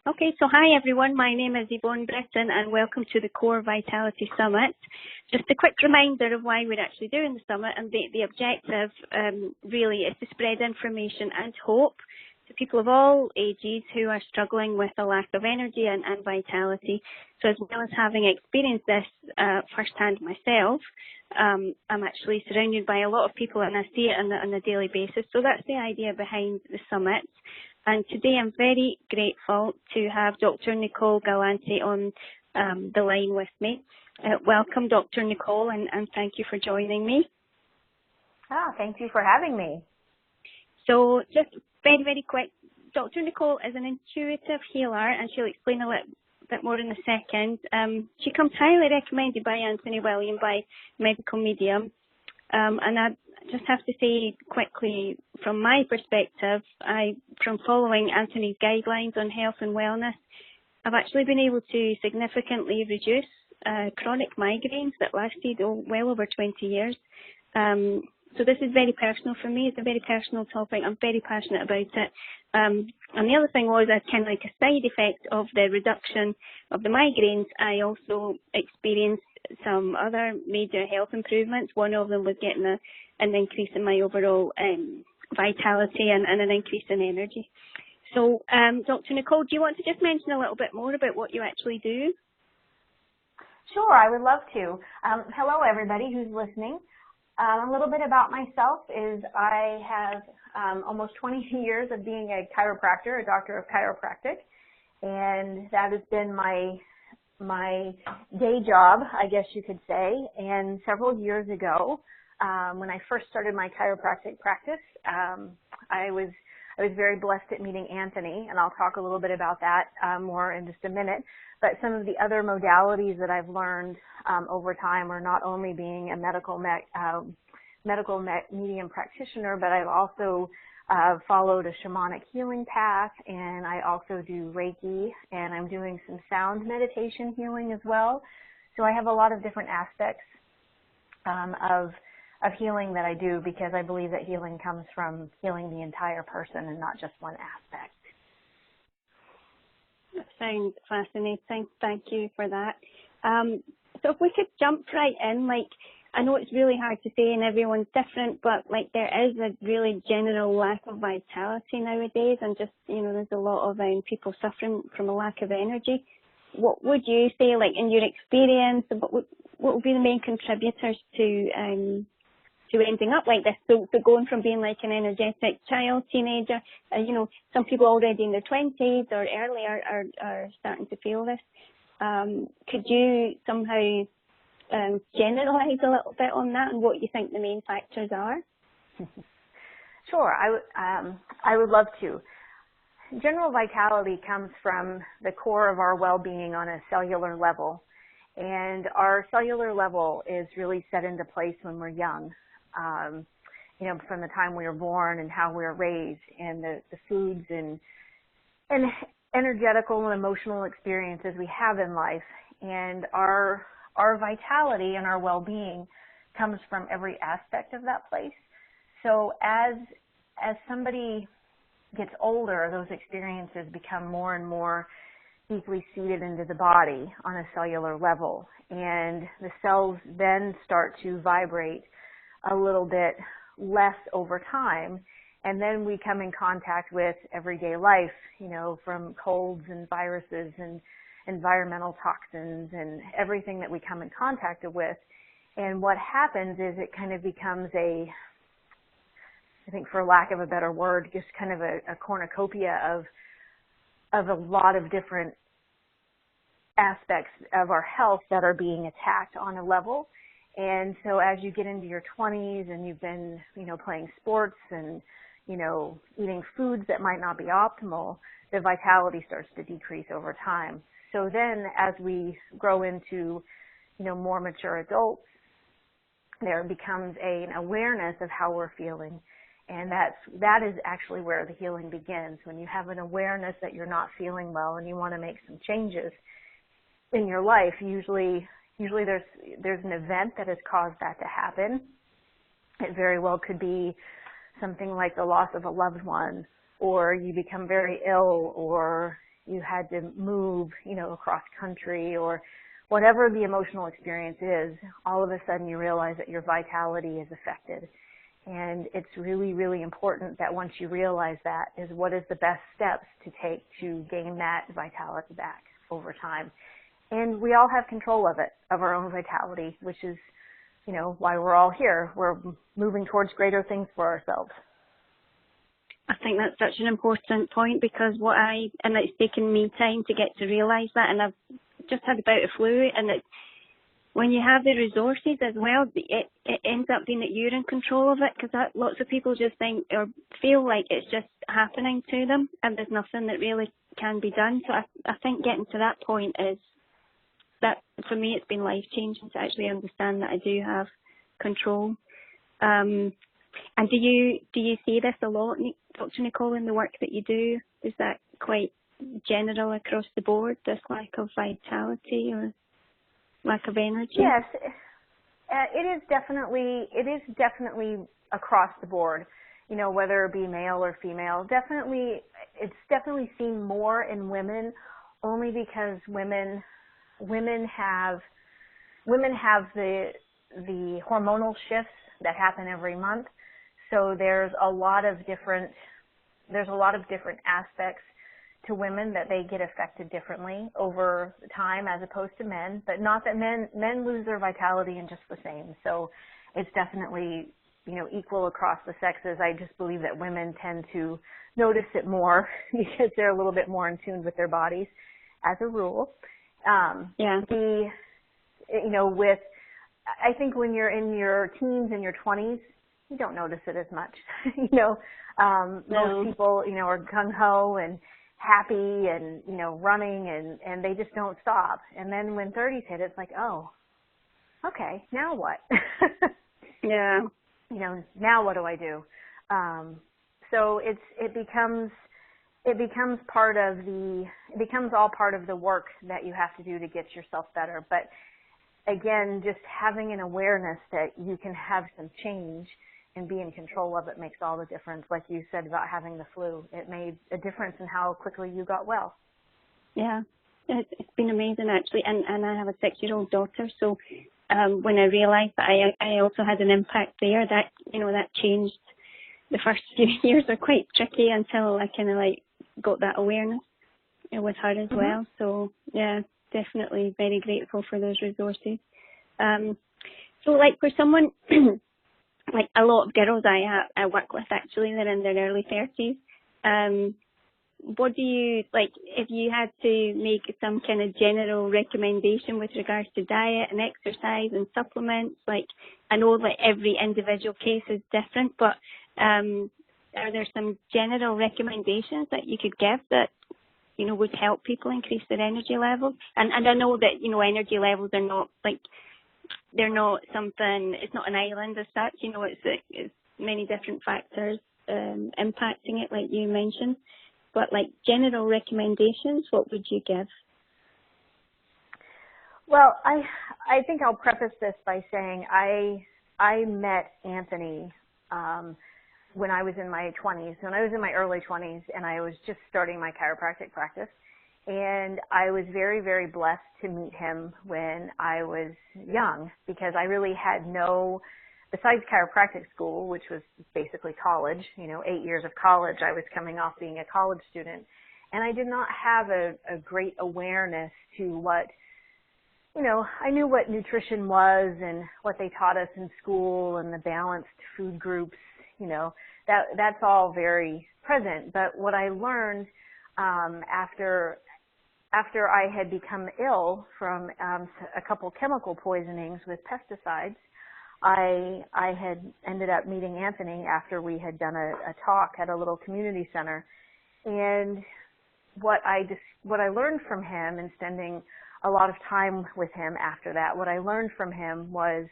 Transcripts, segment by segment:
Okay, so hi everyone, my name is Yvonne Britton and welcome to the Core Vitality Summit. Just a quick reminder of why we're actually doing the summit, and the objective really is to spread information and hope to people of all ages who are struggling with a lack of energy and vitality. So as well as having experienced this firsthand myself, I'm actually surrounded by a lot of people and I see it on a daily basis. So that's the idea behind the summit. And today I'm very grateful to have Dr. Nicole Galante on the line with me. Welcome, Dr. Nicole, and thank you for joining me. Thank you for having me. So just very, very quick, Dr. Nicole is an intuitive healer, and she'll explain a little bit more in a second. She comes highly recommended by Anthony William, by medical medium. And I just have to say quickly, from my perspective, from following Anthony's guidelines on health and wellness, I've actually been able to significantly reduce chronic migraines that lasted well over 20 years. So this is very personal for me. It's a very personal topic. I'm very passionate about it. And the other thing was, as kind of like a side effect of the reduction of the migraines, I also experienced some other major health improvements. One of them was getting an increase in my overall vitality and an increase in energy. So, Dr. Nicole, do you want to just mention a little bit more about what you actually do? Sure, I would love to. Hello, everybody who's listening. A little bit about myself is I have almost 20 years of being a chiropractor, a doctor of chiropractic, and that has been my day job, I guess you could say. And several years ago, when I first started my chiropractic practice, I was very blessed at meeting Anthony, and I'll talk a little bit about that more in just a minute. But some of the other modalities that I've learned over time are not only being a medical medium practitioner, but I've also followed a shamanic healing path, and I also do Reiki, and I'm doing some sound meditation healing as well. So I have a lot of different aspects of healing that I do, because I believe that healing comes from healing the entire person and not just one aspect. That sounds fascinating. Thank you for that. So if we could jump right in, I know it's really hard to say and everyone's different, but there is a really general lack of vitality nowadays, and just, there's a lot of people suffering from a lack of energy. What would you say, in your experience, what would be the main contributors to ending up like this? So going from being like an energetic child, teenager, some people already in their 20s or earlier are starting to feel this. Could you somehow generalize a little bit on that and what you think the main factors are? Sure, I would love to. General vitality comes from the core of our well-being on a cellular level, and our cellular level is really set into place when we're young. From the time we were born and how we were raised, and the foods and energetical and emotional experiences we have in life. And our vitality and our well-being comes from every aspect of that place. So as somebody gets older, those experiences become more and more deeply seated into the body on a cellular level, and the cells then start to vibrate a little bit less over time, and then we come in contact with everyday life, from colds and viruses and environmental toxins and everything that we come in contact with. And what happens is it kind of becomes I think for lack of a better word, just kind of a cornucopia of a lot of different aspects of our health that are being attacked on a level. And so as you get into your 20s and you've been, playing sports and, eating foods that might not be optimal, the vitality starts to decrease over time. So then as we grow into, more mature adults, there becomes an awareness of how we're feeling. And that is actually where the healing begins. When you have an awareness that you're not feeling well and you want to make some changes in your life, usually there's an event that has caused that to happen. It very well could be something like the loss of a loved one, or you become very ill, or you had to move, across country, or whatever the emotional experience is, all of a sudden you realize that your vitality is affected. And it's really, really important that once you realize that, is what is the best steps to take to gain that vitality back over time. And we all have control of it, of our own vitality, which is, why we're all here. We're moving towards greater things for ourselves. I think that's such an important point, because and it's taken me time to get to realize that, and I've just had a bout of flu, and when you have the resources as well, it ends up being that you're in control of it, because lots of people just think or feel like it's just happening to them and there's nothing that really can be done. So I think getting to that point is that, for me, it's been life-changing to actually understand that I do have control. And do you see this a lot, Dr. Nicole, in the work that you do? Is that quite general across the board, this lack of vitality or lack of energy? Yes, it is definitely across the board, whether it be male or female. It's definitely seen more in women, only because women have the hormonal shifts that happen every month. So there's a lot of different aspects to women that they get affected differently over time as opposed to men, but not that men lose their vitality in just the same. So it's definitely, equal across the sexes. I just believe that women tend to notice it more because they're a little bit more in tune with their bodies as a rule. I think when you're in your teens and your 20s, you don't notice it as much. Most people, are gung-ho and happy and, running and they just don't stop. And then when 30s hit, it's like, oh, okay, now what? Yeah. Now what do I do? So it becomes all part of the work that you have to do to get yourself better. But again, just having an awareness that you can have some change and be in control of it makes all the difference. Like you said about having the flu, it made a difference in how quickly you got well. Yeah, it's been amazing actually, and I have a 6-year-old daughter, so when I realised that I also had an impact there, that changed. The first few years are quite tricky until I kind of got that awareness with her as well. So yeah, definitely very grateful for those resources. So for someone like a lot of girls I work with actually, they're in their early 30s. What do you, if you had to make some kind of general recommendation with regards to diet and exercise and supplements, I know every individual case is different, but are there some general recommendations that you could give that, would help people increase their energy levels? And I know that, energy levels are not they're not something, it's not an island as such, it's many different factors impacting it, like you mentioned. But general recommendations, what would you give? Well, I think I'll preface this by saying I met Anthony when I was in my 20s, when I was in my early 20s, and I was just starting my chiropractic practice. And I was very, very blessed to meet him when I was young, because I really had besides chiropractic school, which was basically college, 8 years of college, I was coming off being a college student. And I did not have a great awareness to what, I knew what nutrition was and what they taught us in school and the balanced food groups, that's all very present. But what I learned after I had become ill from a couple chemical poisonings with pesticides, I had ended up meeting Anthony after we had done a talk at a little community center. And what I learned from him, and spending a lot of time with him after that, what I learned from him was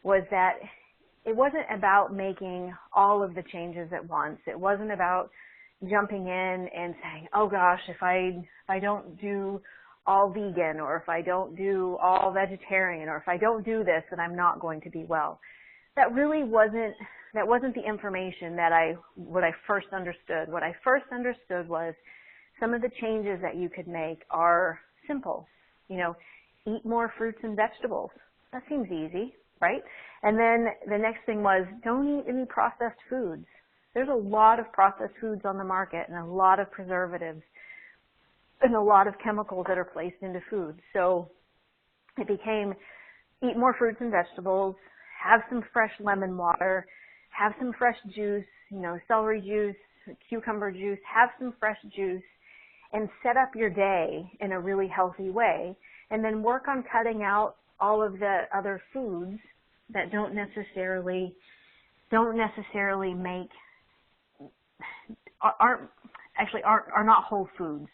that it wasn't about making all of the changes at once. It wasn't about jumping in and saying, oh gosh, if I don't do all vegan, or if I don't do all vegetarian, or if I don't do this, then I'm not going to be well. That wasn't the information that what I first understood. What I first understood was some of the changes that you could make are simple. Eat more fruits and vegetables. That seems easy, right? And then the next thing was, don't eat any processed foods. There's a lot of processed foods on the market and a lot of preservatives and a lot of chemicals that are placed into food. So it became, eat more fruits and vegetables, have some fresh lemon water, have some fresh juice, celery juice, cucumber juice, have some fresh juice, and set up your day in a really healthy way. And then work on cutting out all of the other foods that don't necessarily make, are not whole foods.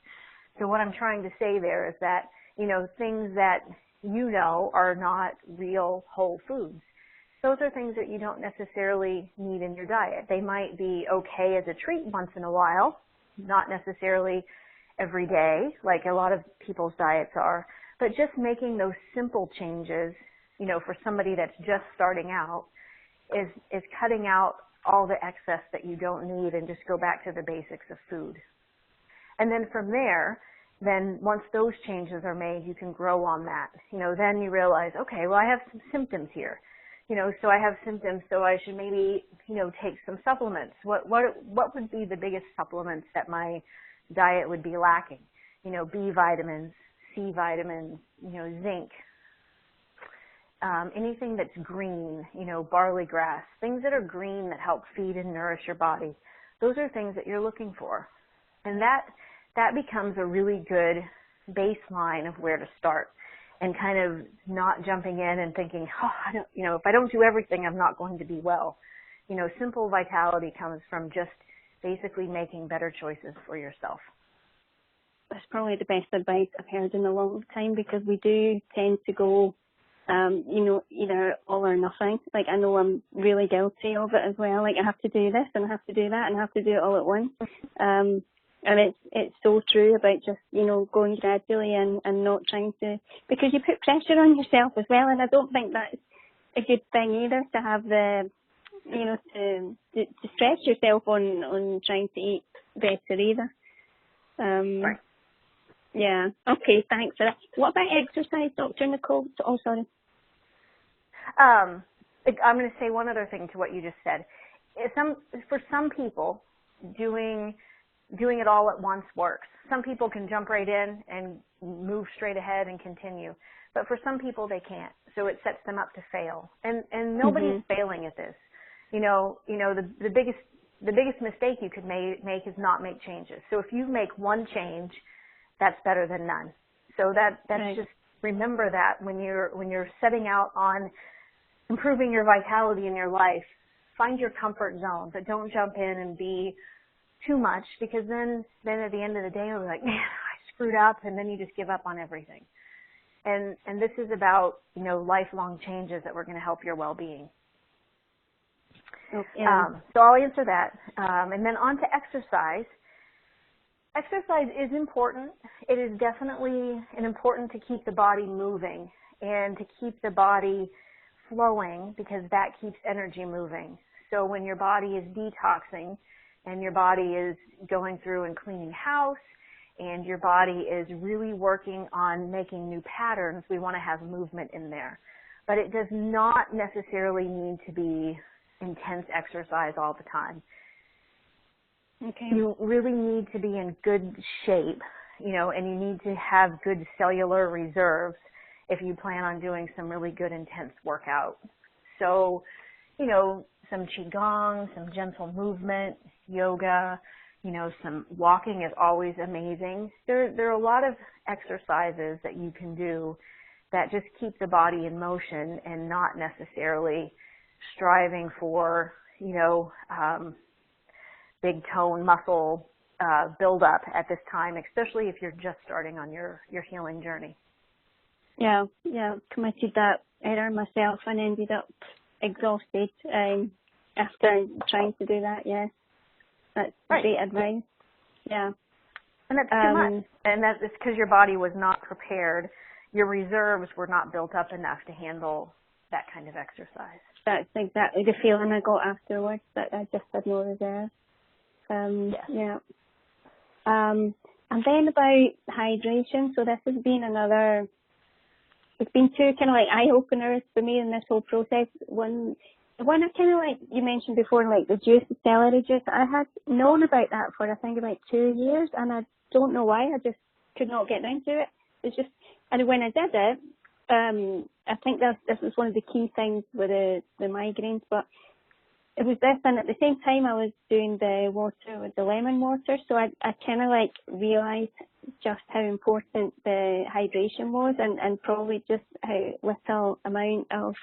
So what I'm trying to say there is that, things that are not real whole foods. Those are things that you don't necessarily need in your diet. They might be okay as a treat once in a while, not necessarily every day, like a lot of people's diets are, but just making those simple changes, for somebody that's just starting out is cutting out all the excess that you don't need and just go back to the basics of food. And then from there, once those changes are made, you can grow on that. Then you realize, okay, well, I have some symptoms here. So I have symptoms, so I should maybe, take some supplements. What would be the biggest supplements that my diet would be lacking? B vitamins, C vitamins, zinc, anything that's green, barley grass, things that are green that help feed and nourish your body. Those are things that you're looking for. And that becomes a really good baseline of where to start, and kind of not jumping in and thinking, if I don't do everything, I'm not going to be well. Simple vitality comes from just basically making better choices for yourself. That's probably the best advice I've heard in a long time, because we do tend to go, either all or nothing. Like, I know I'm really guilty of it as well. Like, I have to do this and I have to do that and I have to do it all at once. And it's so true about just, going gradually and not trying to, because you put pressure on yourself as well. And I don't think that's a good thing either, to have the, to stress yourself on trying to eat better either. Right. Yeah. Okay, thanks for that. What about exercise, Dr. Nicole? Oh, sorry. I'm going to say one other thing to what you just said. For some people, doing it all at once works. Some people can jump right in and move straight ahead and continue. But for some people, they can't. So it sets them up to fail. And nobody's failing at this. The biggest mistake you could make is not make changes. So if you make one change, that's better than none. So that's right. Just remember that when you're setting out on improving your vitality in your life, find your comfort zone, but don't jump in and be too much, because then at the end of the day, you'll be like, man, I screwed up, and then you just give up on everything. And this is about, lifelong changes that we're going to help your well-being. Okay. So I'll answer that. And then on to exercise. Exercise is important. It is definitely important to keep the body moving and to keep the body flowing, because that keeps energy moving. So when your body is detoxing and your body is going through and cleaning house and your body is really working on making new patterns, we want to have movement in there. But it does not necessarily need to be intense exercise all the time. Okay. You really need to be in good shape, and you need to have good cellular reserves if you plan on doing some really good intense workout. So, some qigong, some gentle movement, yoga, some walking is always amazing. There are a lot of exercises that you can do that just keep the body in motion and not necessarily striving for, big tone muscle buildup at this time, especially if you're just starting on your healing journey. Yeah, committed that error myself and ended up exhausted after trying to do that. Yeah, that's right. Great advice. Yeah, and that's too much, and that's because your body was not prepared. Your reserves were not built up enough to handle that kind of exercise. That's exactly the feeling I got afterwards, that I just had no reserve. Yes. Yeah. And then about hydration, so this has been it's been two kind of like eye-openers for me in this whole process. One I kind of like you mentioned before, like the juice, the celery juice, I had known about that for I think about 2 years, and I don't know why, I just could not get down to it. It's just, and when I did it, I think this was one of the key things with the migraines, but it was this, and at the same time I was doing the water with the lemon water, so I kind of like realised just how important the hydration was, and probably just how little amount of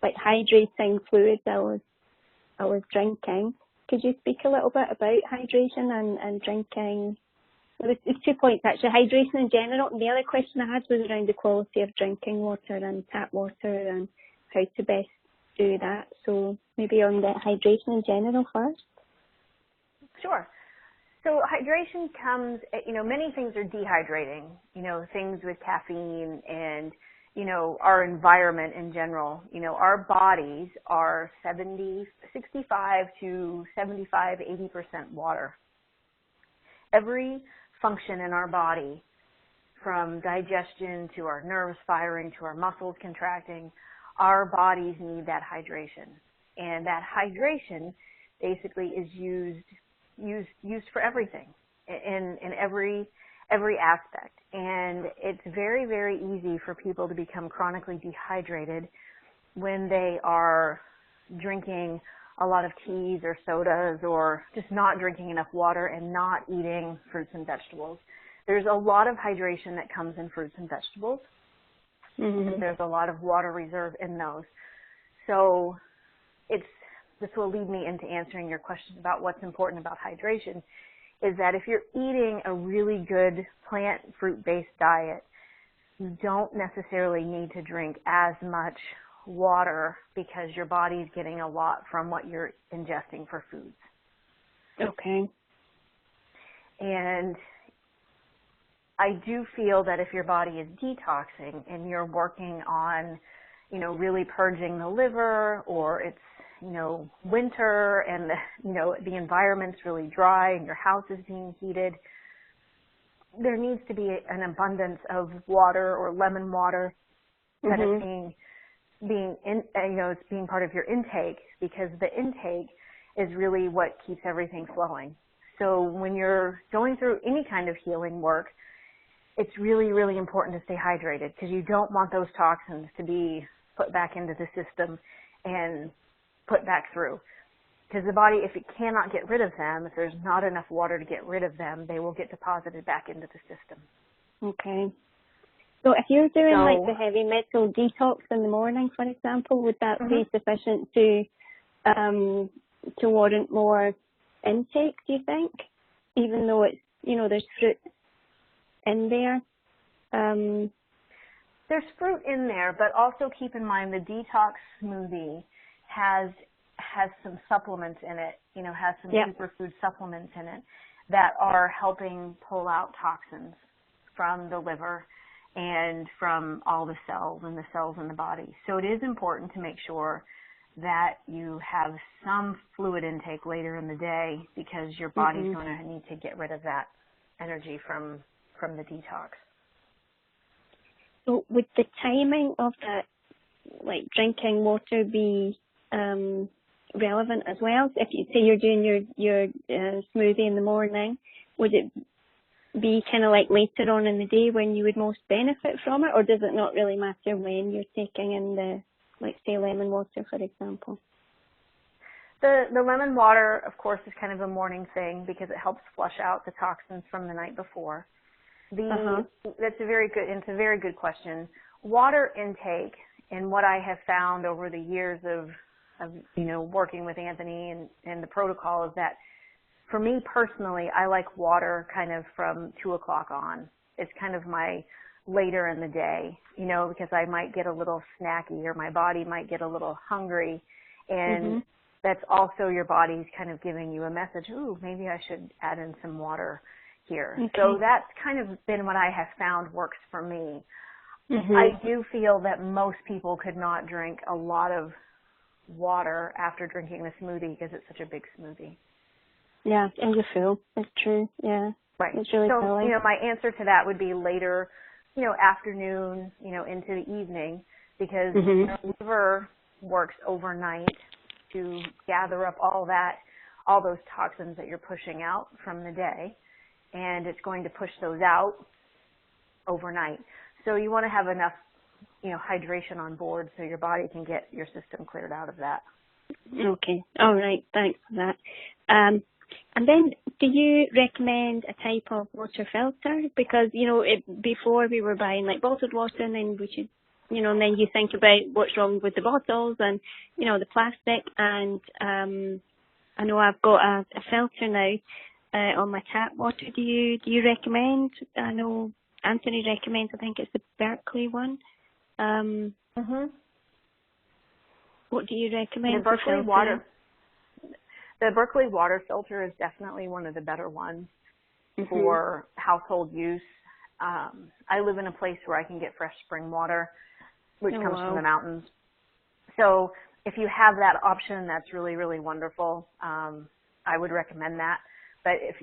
like hydrating fluids I was drinking. Could you speak a little bit about hydration and drinking? Well, there's 2 points actually, hydration in general, and the other question I had was around the quality of drinking water and tap water and how to best do that. So maybe on the hydration in general first. Sure. So hydration comes, many things are dehydrating, things with caffeine and, our environment in general. Our bodies are 65 to 75, 80% water. Every function in our body, from digestion to our nerves firing to our muscles contracting, our bodies need that hydration. And that hydration basically is used for everything in every aspect. And it's very, very easy for people to become chronically dehydrated when they are drinking a lot of teas or sodas or just not drinking enough water and not eating fruits and vegetables. There's a lot of hydration that comes in fruits and vegetables. And there's a lot of water reserve in those. So this will lead me into answering your question about what's important about hydration, is that if you're eating a really good plant fruit-based diet, you don't necessarily need to drink as much water because your body's getting a lot from what you're ingesting for foods. Okay. And I do feel that if your body is detoxing and you're working on, really purging the liver, or it's, winter and, the environment's really dry and your house is being heated, there needs to be an abundance of water or lemon water that is it's being part of your intake, because the intake is really what keeps everything flowing. So when you're going through any kind of healing work, it's really, really important to stay hydrated, because you don't want those toxins to be put back into the system and put back through. Because the body, if it cannot get rid of them, if there's not enough water to get rid of them, they will get deposited back into the system. Okay. So if you're doing like the heavy metal detox in the morning, for example, would that be sufficient to warrant more intake, do you think? Even though it's, there's fruit in there? There's fruit in there, but also keep in mind the detox smoothie has some supplements in it, has some superfood supplements in it that are helping pull out toxins from the liver and from all the cells and the cells in the body. So it is important to make sure that you have some fluid intake later in the day, because your body's going to need to get rid of that energy from the detox. So would the timing of that, like drinking water, be relevant as well? If you say you're doing your smoothie in the morning, would it be kind of like later on in the day when you would most benefit from it, or does it not really matter when you're taking in the, like, say, lemon water, for example? The lemon water, of course, is kind of a morning thing because it helps flush out the toxins from the night before. It's a very good question. Water intake, and what I have found over the years of working with Anthony and the protocol, is that for me personally, I like water kind of from 2 o'clock on. It's kind of my later in the day, because I might get a little snacky or my body might get a little hungry, and that's also your body's kind of giving you a message, ooh, maybe I should add in some water here. Okay. So that's kind of been what I have found works for me. I do feel that most people could not drink a lot of water after drinking the smoothie because it's such a big smoothie. Yeah, and you feel. It's true, yeah. Right. It's really So, silly. my answer to that would be later, afternoon, into the evening, because Mhm. the liver works overnight to gather up all those toxins that you're pushing out from the day, and it's going to push those out overnight. So you want to have enough, hydration on board so your body can get your system cleared out of that. Okay. All right. Thanks for that. And then, do you recommend a type of water filter? Because before we were buying like bottled water, and then we should, and then you think about what's wrong with the bottles and the plastic. And I know I've got a filter now on my tap water. Do you recommend? I know Anthony recommends. I think it's the Berkeley one. What do you recommend? The Berkeley water filter is definitely one of the better ones for household use. I live in a place where I can get fresh spring water, which comes from the mountains. So if you have that option, that's really, really wonderful. I would recommend that. But if,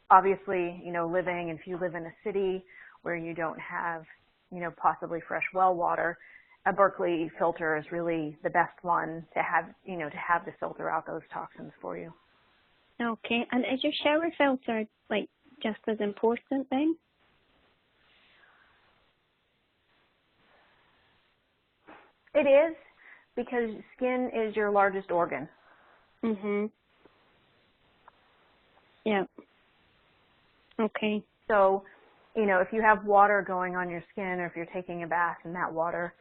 obviously, if you live in a city where you don't have, possibly fresh well water, a Berkeley filter is really the best one to have, to filter out those toxins for you. Okay. And is your shower filter just as important then? It is, because skin is your largest organ. Yeah. Okay. So, if you have water going on your skin, or if you're taking a bath in that water,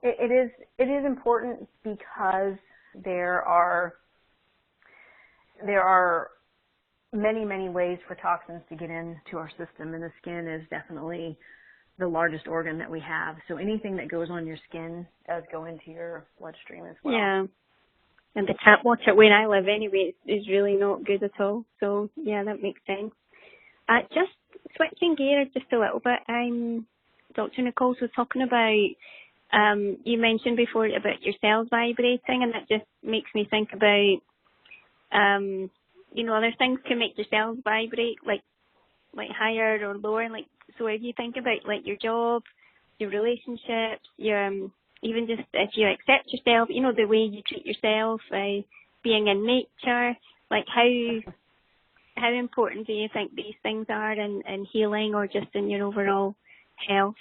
it is important, because there are many, many ways for toxins to get into our system, and the skin is definitely the largest organ that we have. So anything that goes on your skin does go into your bloodstream as well. Yeah. And the tap water where I live anyway is really not good at all. So yeah, that makes sense. Just switching gears just a little bit, Dr. Nicole was talking about, you mentioned before about your cells vibrating, and that just makes me think about, other things can make your cells vibrate, like higher or lower. So if you think about your job, your relationships, your even just if you accept yourself, the way you treat yourself, being in nature, how important do you think these things are in healing, or just in your overall health?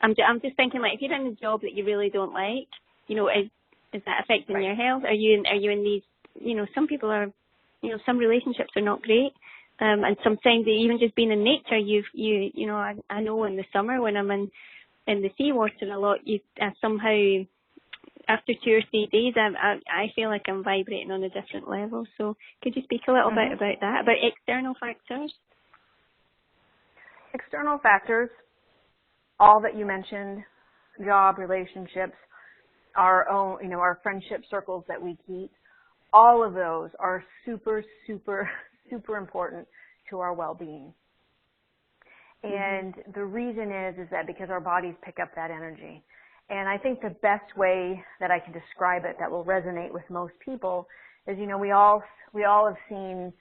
I'm just thinking, if you're in a job that you really don't like, is that affecting your health? Are you in these, some people are, some relationships are not great. And sometimes even just being in nature, I know in the summer when I'm in the seawater a lot, somehow after 2 or 3 days, I feel like I'm vibrating on a different level. So could you speak a little bit about that, about external factors? External factors, all that you mentioned, job, relationships, our own, our friendship circles that we keep, all of those are super, super, super important to our well-being. And the reason is that because our bodies pick up that energy. And I think the best way that I can describe it that will resonate with most people is, we all have seen,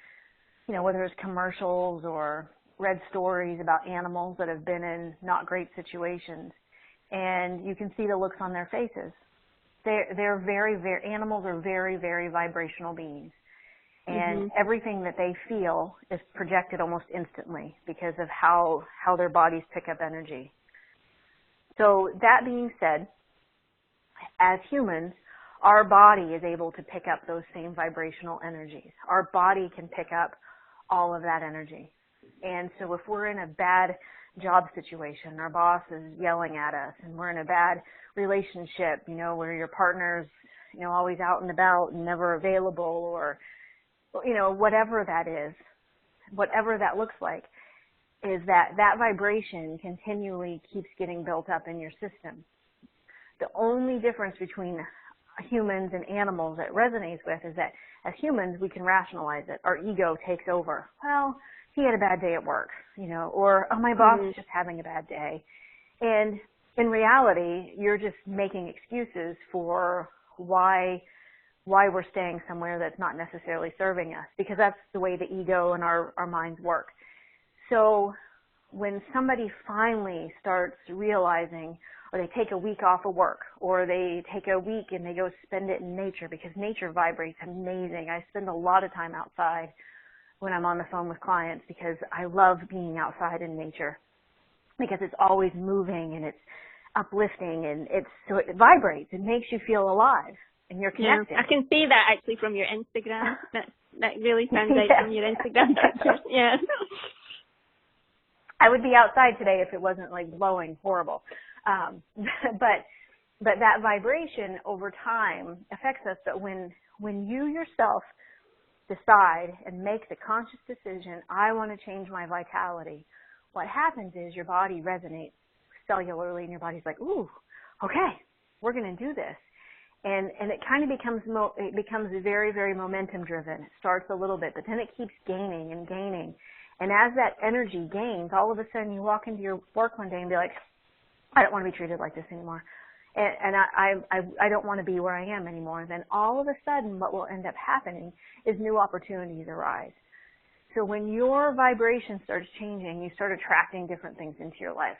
whether it's commercials or read stories about animals that have been in not great situations, and you can see the looks on their faces. They're very, very, animals are very, very vibrational beings. And everything that they feel is projected almost instantly because of how their bodies pick up energy. So that being said, as humans, our body is able to pick up those same vibrational energies. Our body can pick up all of that energy. And so if we're in a bad job situation, our boss is yelling at us, and we're in a bad relationship, where your partner's, always out and about and never available, or whatever that is, whatever that looks like, is that vibration continually keeps getting built up in your system. The only difference between humans and animals that resonates with is that as humans, we can rationalize it. Our ego takes over. Well, he had a bad day at work, or, oh, my boss is just having a bad day. And in reality, you're just making excuses for why we're staying somewhere that's not necessarily serving us, because that's the way the ego and our minds work. So when somebody finally starts realizing, or they take a week off of work, or they take a week and they go spend it in nature, because nature vibrates amazing. I spend a lot of time outside when I'm on the phone with clients because I love being outside in nature, because it's always moving and it's uplifting and so it vibrates. It makes you feel alive and you're connected. Yeah, I can see that actually from your Instagram. That really stands out from your Instagram pictures. Yeah. I would be outside today if it wasn't like blowing horrible. But that vibration over time affects us. But when you yourself decide and make the conscious decision, I want to change my vitality, what happens is your body resonates cellularly, and your body's like, ooh, okay, we're going to do this. And it kind of becomes very, very momentum driven. It starts a little bit, but then it keeps gaining and gaining. And as that energy gains, all of a sudden you walk into your work one day and be like, I don't want to be treated like this anymore. And I don't want to be where I am anymore. Then all of a sudden what will end up happening is new opportunities arise. So when your vibration starts changing, you start attracting different things into your life.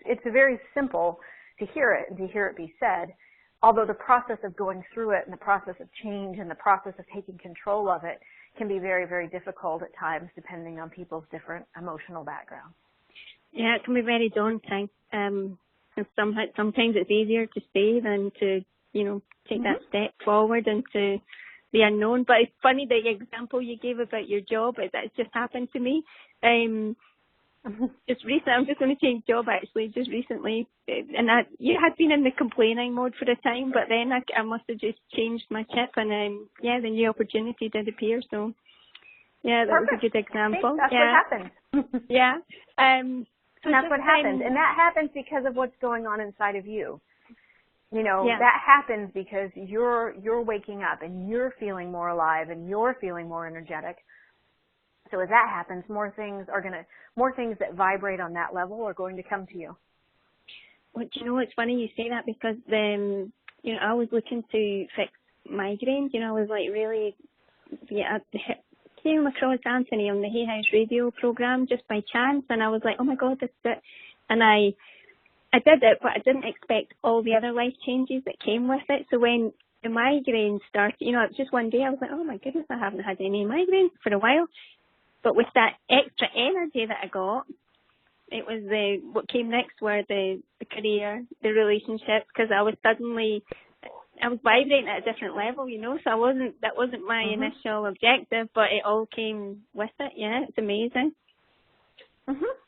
It's very simple to hear it and to hear it be said, although the process of going through it and the process of change and the process of taking control of it can be very, very difficult at times depending on people's different emotional background. Yeah, it can be very daunting. And sometimes it's easier to stay than to, take that step forward into the unknown. But it's funny, the example you gave about your job, that's just happened to me. Just recently, I'm just going to change job actually, just recently. And you had been in the complaining mode for a time, but then I must have just changed my chip and the new opportunity did appear. So, yeah, that was a good example. That's what happened. Yeah. And that's what happens. And that happens because of what's going on inside of you. That happens because you're waking up and you're feeling more alive and you're feeling more energetic. So as that happens, more things that vibrate on that level are going to come to you. Well, it's funny you say that because then, I was looking to fix migraines. I was like really, I came across Anthony on the Hay House radio program just by chance, and I was like, oh my God, this is it. And I did it, but I didn't expect all the other life changes that came with it. So when the migraines started, just one day I was like, oh my goodness, I haven't had any migraines for a while. But with that extra energy that I got, it was what came next were the career, the relationships, because I was vibrating at a different level, so that wasn't my initial objective, but it all came with it. Yeah, it's amazing.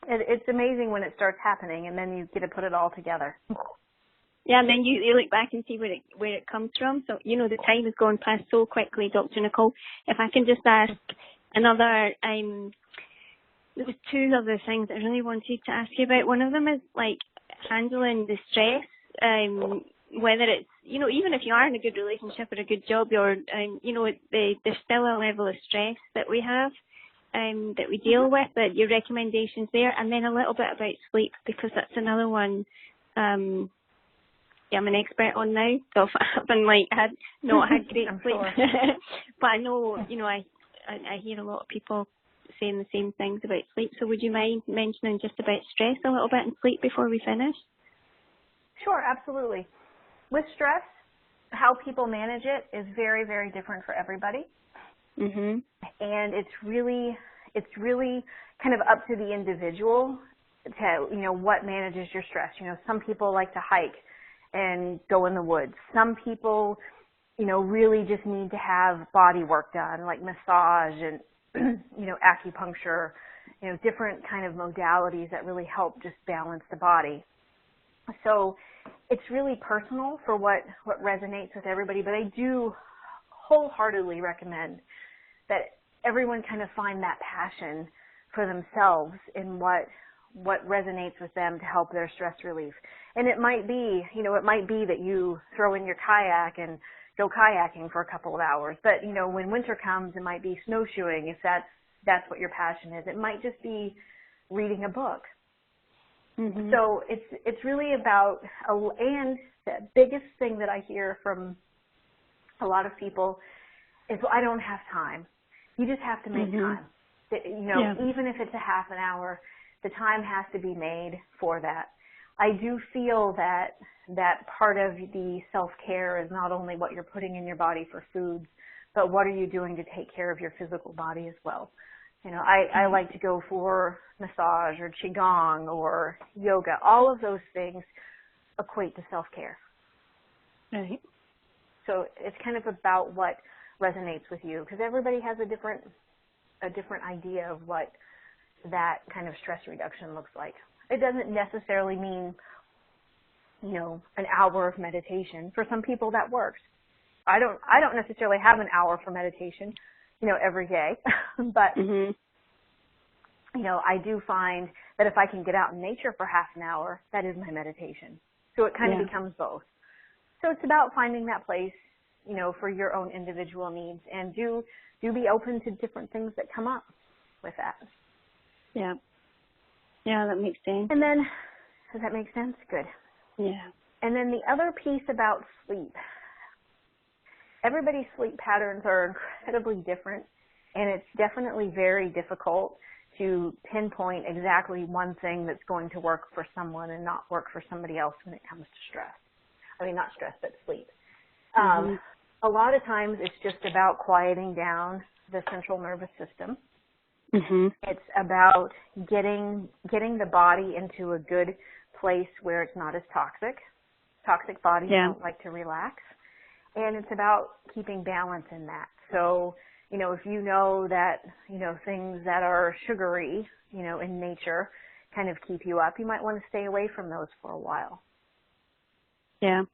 It's amazing when it starts happening, and then you get to put it all together. Yeah, and then you look back and see where it comes from. So, the time has gone past so quickly, Dr. Nicole. If I can just ask another, there was two other things I really wanted to ask you about. One of them is like handling the stress, whether it's, even if you are in a good relationship or a good job, or, there's still a level of stress that we have, that we deal with, that your recommendations there, and then a little bit about sleep, because that's another one, I'm an expert on now. So if I haven't had great sleep, sure. but I know, I hear a lot of people saying the same things about sleep. So would you mind mentioning just about stress a little bit and sleep before we finish? Sure, absolutely. With stress, how people manage it is very, very different for everybody. And it's really kind of up to the individual to, what manages your stress. Some people like to hike and go in the woods. Some people, really just need to have body work done, like massage and, acupuncture, different kind of modalities that really help just balance the body. So it's really personal for what resonates with everybody, but I do wholeheartedly recommend that everyone kind of find that passion for themselves in what resonates with them to help their stress relief. And it might be, that you throw in your kayak and go kayaking for a couple of hours. But, when winter comes, it might be snowshoeing if that's what your passion is. It might just be reading a book. So it's really about, and the biggest thing that I hear from a lot of people is, well, I don't have time. You just have to make time. Even if it's a half an hour, the time has to be made for that. I do feel that part of the self-care is not only what you're putting in your body for foods, but what are you doing to take care of your physical body as well. I like to go for massage or qigong or yoga. All of those things equate to self-care. Right. So it's kind of about what resonates with you, because everybody has a different idea of what that kind of stress reduction looks like. It doesn't necessarily mean, an hour of meditation. For some people that works. I don't necessarily have an hour for meditation, every day, but I do find that if I can get out in nature for half an hour, that is my meditation. So it kind of becomes both. So it's about finding that place, for your own individual needs, and do be open to different things that come up with that. Yeah. Yeah, that makes sense. And then, does that make sense? Good. Yeah. And then the other piece about sleep. Everybody's sleep patterns are incredibly different, and it's definitely very difficult to pinpoint exactly one thing that's going to work for someone and not work for somebody else when it comes to stress. I mean, not stress, but sleep. A lot of times it's just about quieting down the central nervous system. It's about getting the body into a good place where it's not as toxic. Toxic bodies don't like to relax. And it's about keeping balance in that. So, if you know that, things that are sugary, in nature kind of keep you up, you might want to stay away from those for a while. Yeah.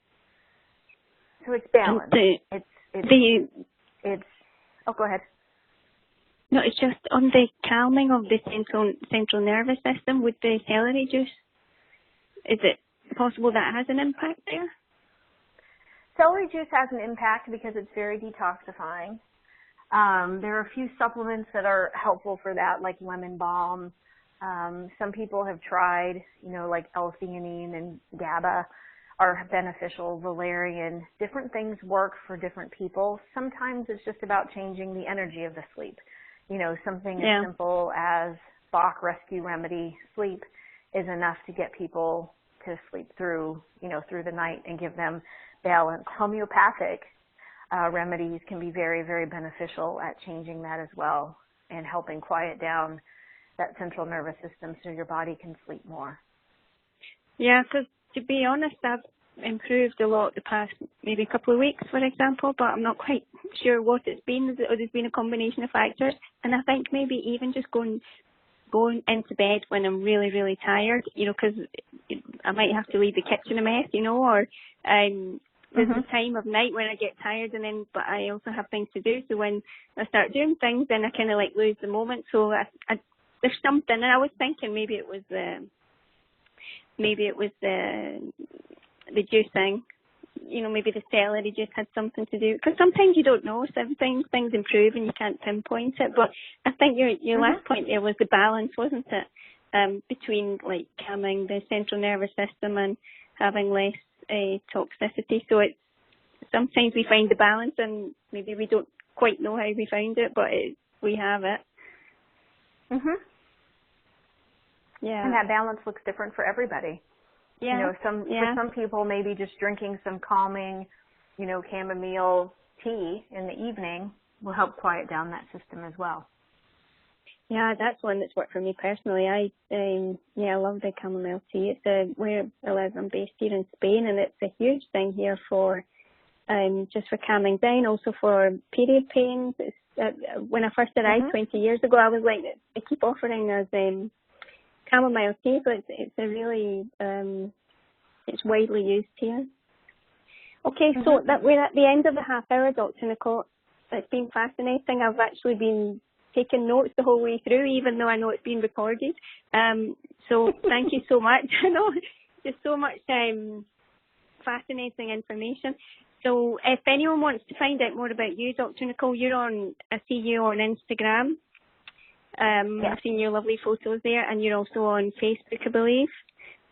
So it's balance. Go ahead. No, it's just on the calming of the central nervous system with the celery juice. Is it possible that has an impact there? Celery juice has an impact because it's very detoxifying. There are a few supplements that are helpful for that, like lemon balm. Some people have tried, like L-theanine and GABA are beneficial, valerian. Different things work for different people. Sometimes it's just about changing the energy of the sleep. Something as simple as Bach Rescue Remedy sleep is enough to get people to sleep through the night and give them balance. Homeopathic remedies can be very, very beneficial at changing that as well and helping quiet down that central nervous system so your body can sleep more. Yeah, because to be honest, I've improved a lot the past maybe couple of weeks, for example, but I'm not quite sure what it's been. There's been a combination of factors, and I think maybe even just going into bed when I'm really, really tired, because I might have to leave the kitchen a mess, or there's a time of night when I get tired, but I also have things to do. So when I start doing things, then I kind of lose the moment. So there's something, and I was thinking maybe it was the juicing. Maybe the celery juice had something to do. Because sometimes you don't know. Sometimes things improve and you can't pinpoint it. But I think your last point there was the balance, wasn't it? Between calming the central nervous system and having less toxicity. So it's sometimes we find the balance and maybe we don't quite know how we found it, but we have it. Yeah. And that balance looks different for everybody. Yeah. For some people, maybe just drinking some calming, chamomile tea in the evening will help quiet down that system as well. Yeah, that's one that's worked for me personally. I love the chamomile tea. It's where I live. I'm based here in Spain, and it's a huge thing here for just for calming down, also for period pains. When I first arrived 20 years ago, I was like, they keep offering us chamomile tea, so it's a really it's widely used here. Okay, so we're at the end of the half hour, Dr. Nicole. It's been fascinating. I've actually been taking notes the whole way through, even though I know it's been recorded. So thank you so much. I know just so much fascinating information. So if anyone wants to find out more about you, Dr. Nicole, I see you on Instagram. I've seen your lovely photos there, and you're also on Facebook, I believe.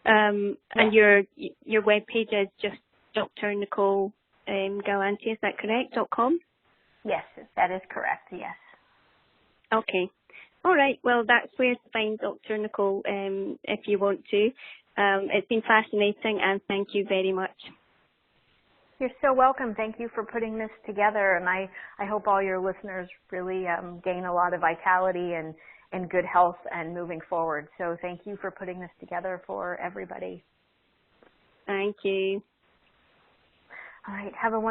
And your webpage is just Dr. Nicole Galante, is that correct, .com? Yes, that is correct, yes. Okay. All right. Well, that's where to find Dr. Nicole if you want to. It's been fascinating, and thank you very much. You're so welcome. Thank you for putting this together, and I hope all your listeners really gain a lot of vitality and good health and moving forward. So thank you for putting this together for everybody. Thank you. All right. Have a wonderful